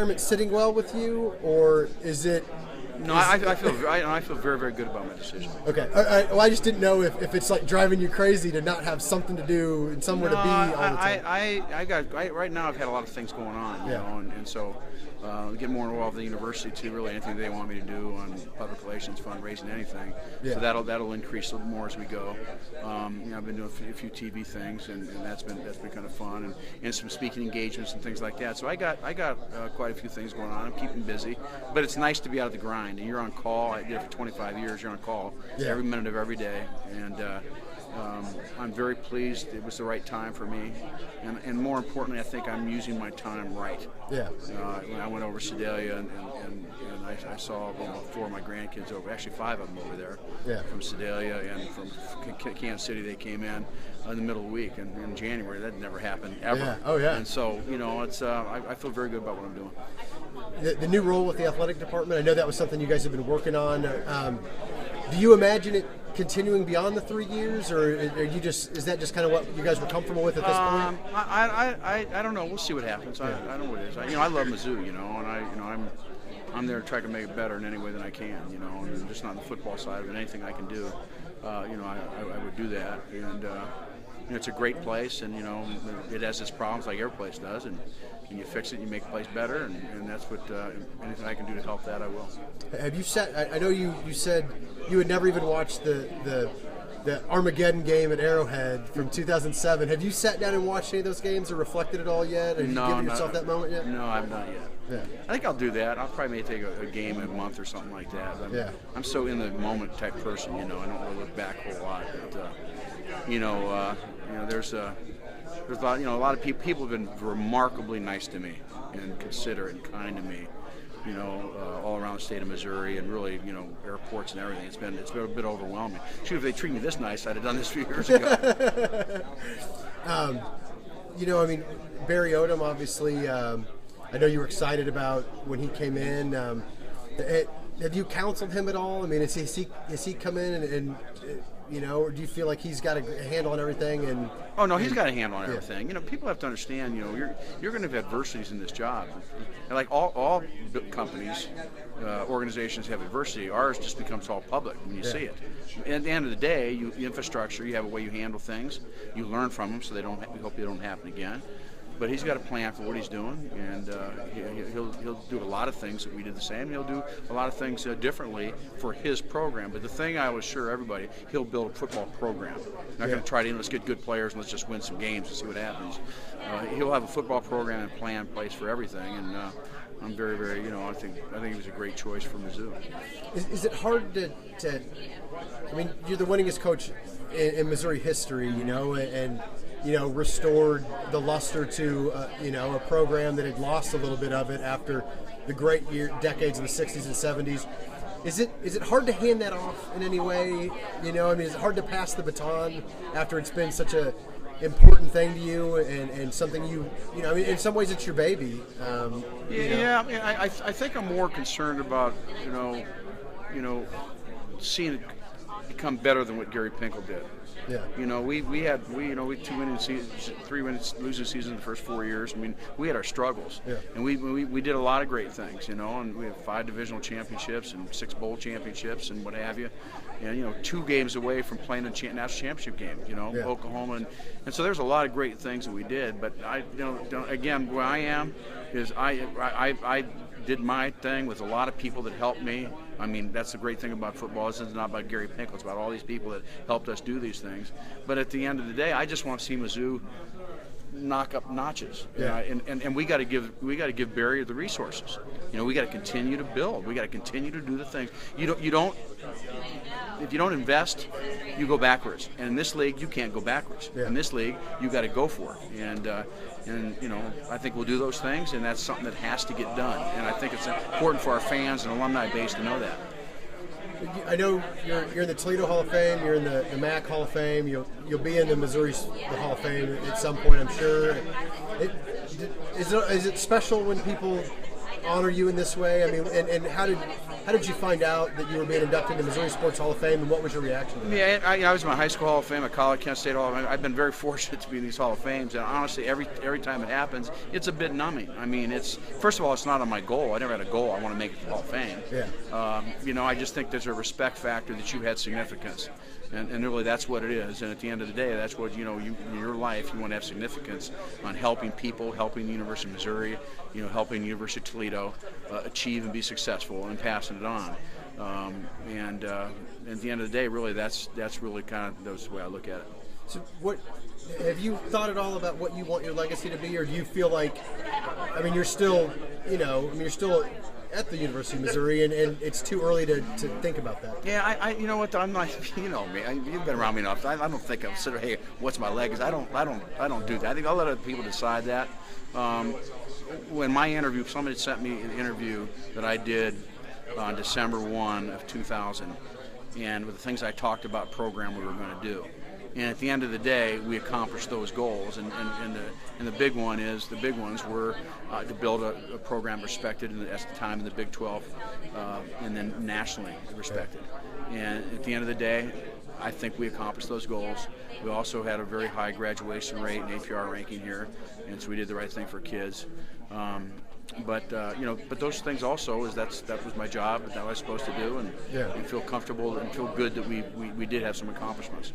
environment sitting well with you, or is it? No, I feel very, very good about my decision. Okay. Well, I just didn't know if it's like driving you crazy to not have something to do and somewhere to be all the time. Right now I've had a lot of things going on, you know, and so get more involved in the university too. Really, anything they want me to do on public relations, fundraising, anything. Yeah. So that'll increase a little more as we go. You know, I've been doing a few TV things, and that's been kind of fun, and some speaking engagements and things like that. So I got quite a few things going on. I'm keeping busy, but it's nice to be out of the grind. And you're on call. I did it for 25 years. You're on call every minute of every day, and I'm very pleased. It was the right time for me, and more importantly, I think I'm using my time right. Yeah. When I went over Sedalia, and I saw 4 of my grandkids over, actually 5 of them over there, from Sedalia, and from Kansas City they came in the middle of the week, and in January that never happened ever. Yeah. Oh yeah. And so it's I feel very good about what I'm doing. The new role with the athletic department, I know that was something you guys have been working on. Do you imagine it continuing beyond the 3 years, or is that just kind of what you guys were comfortable with at this point? I don't know. We'll see what happens. I don't know what it is. I love Mizzou, and I'm there to try to make it better in any way that I can, and just not on the football side of it. Anything I can do, I would do that. And it's a great place, and it has its problems like every place does, and you fix it, you make the place better, and that's what anything I can do to help that, I will. Have you I know you said you had never even watched the Armageddon game at Arrowhead from 2007. Have you sat down and watched any of those games or reflected at all yet? Have you given yourself that moment yet? No, I've not yet. Yeah. I think I'll do that. I'll probably take a game a month or something like that. I'm so in the moment type person, I don't really look back a whole lot. But, there's a lot, a lot of people have been remarkably nice to me and considerate and kind to me, all around the state of Missouri, and really, airports and everything. It's been a bit overwhelming. Shoot, if they treated me this nice, I'd have done this a few years ago. Barry Odom, obviously, I know you were excited about when he came in. Have you counseled him at all? I mean, has he come in and or do you feel like he's got a handle on everything? Oh no, he's got a handle on everything. People have to understand. You're going to have adversities in this job, and like all companies, organizations have adversity. Ours just becomes all public when you see it. And at the end of the day, the infrastructure, you have a way you handle things. You learn from them, so we hope they don't happen again. But he's got a plan for what he's doing, and he'll do a lot of things that we did the same. He'll do a lot of things differently for his program. But the thing I will assure everybody, he'll build a football program. Not going to try to let's get good players and let's just win some games and see what happens. He'll have a football program and plan in place for everything, and I'm very, very, I think he was a great choice for Mizzou. Is it hard to I mean, you're the winningest coach in Missouri history, and restored the luster to, a program that had lost a little bit of it after the great decades of the 60s and 70s. Is it hard to hand that off in any way? Is it hard to pass the baton after it's been such a important thing to you and something in some ways it's your baby. I think I'm more concerned about, seeing it become better than what Gary Pinkel did. Yeah. We had 2 winning seasons, 3 losing seasons in the first 4 years. I mean, we had our struggles, and we did a lot of great things, and we had 5 divisional championships and 6 bowl championships and what have you, and 2 games away from playing the national championship game, Oklahoma, and so there's a lot of great things that we did. But again, where I am is I did my thing with a lot of people that helped me. I mean, that's the great thing about football. This is not about Gary Pinkel. It's about all these people that helped us do these things. But at the end of the day, I just want to see Mizzou knock up notches. And we got to give Barry the resources. We got to continue to build. We got to continue to do the things. If you don't invest, you go backwards. And in this league, you can't go backwards. In this league, you got to go for it. And I think we'll do those things, and that's something that has to get done. And I think it's important for our fans and alumni base to know that. I know you're in the Toledo Hall of Fame, you're in the MAC Hall of Fame, you'll be in the Missouri Hall of Fame at some point, I'm sure. Is it special when people honor you in this way? I mean, and how did how did you find out that you were being inducted into the Missouri Sports Hall of Fame, and what was your reaction to that? Yeah, I was in my high school Hall of Fame, at college, Kent State Hall of Fame. I've been very fortunate to be in these Hall of Fames, and honestly, every time it happens, it's a bit numbing. I mean, first of all, it's not on my goal. I never had a goal. I want to make it to the Hall of Fame. Yeah. I just think there's a respect factor that you had significance. And really, that's what it is. And at the end of the day, that's what, in your life, you want to have significance on helping people, helping the University of Missouri, helping the University of Toledo achieve and be successful and passing it on. And at the end of the day, really, that's really kind of the way I look at it. So what have you thought at all about what you want your legacy to be, or do you feel like, you're still, you're still at the University of Missouri, and it's too early to think about that? Yeah, you know what? I'm not. Me. You've been around me enough. I don't think I'm sort of, hey, what's my legacy? I don't do that. I think I'll let other people decide that. When my interview, somebody sent me an interview that I did on December 1 of 2000, and with the things I talked about program we were going to do. And at the end of the day, we accomplished those goals. And the big ones were to build a program respected at the time in the Big 12, and then nationally respected. And at the end of the day, I think we accomplished those goals. We also had a very high graduation rate and APR ranking here, and so we did the right thing for kids. But those things also that was my job, that I was supposed to do, and feel comfortable and feel good that we did have some accomplishments.